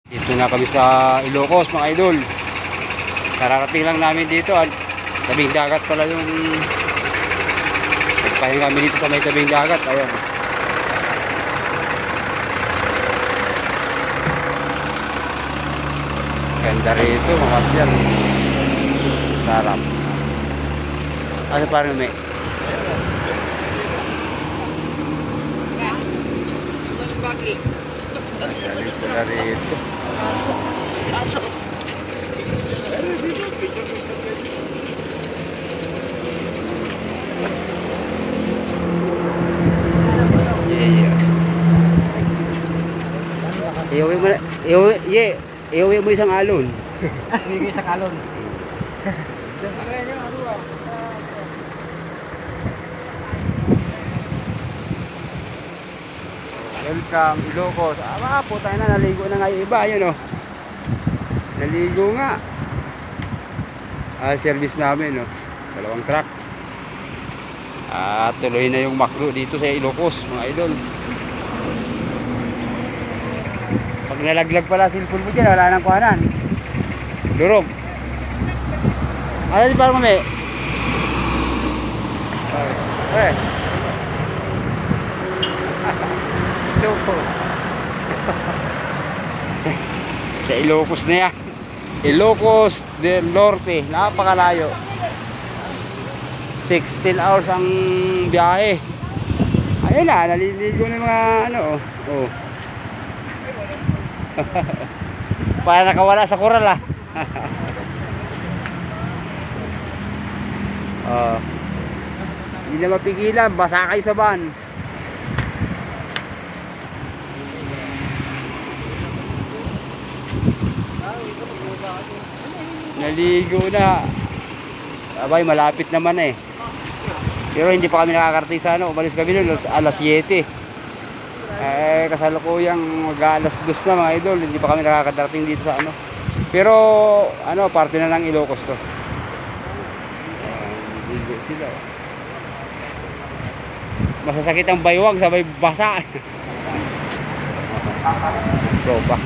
Dito na kami sa Ilocos mga idol. Kararating lang namin dito at tabing dagat pala yung nagpahinga kami dito sa may tabing dagat. Ayan. Ganda rito mga sir. Sarap. Ano parang may ganda rito. Iuwi mo isang alon. Iuwi isang alon. Welcome Ilocos. Po tayo na, naligo na nga yung iba. Ayan o. Naligo nga. Service namin o. Dalawang truck. Tuloy na yung makro dito sa Ilocos mga idol. Pag nalaglag pala cellphone mo dyan, wala nang kuhanan. Durog. Ano di parang may Ilocos. Sa Ilocos na yan. Ilocos del Norte. Napakalayo. 16 hours ang biyahe. Ayun na, naliligo na mga ano. Oh. Para nakawala sa koral ah. Hindi na mapigilan, basa kayo sa van. Naligo na. Abay, malapit naman eh. Pero hindi pa kami nakakarating sa ano. Umalis kami noon alas 7. Kasalukuyang mag-alas 2 na mga idol. Hindi pa kami nakakarating dito sa ano. Pero ano, parte na ng Ilocos to. Ligo sila. Masasakit ang baywang, sabay basa. Tropa.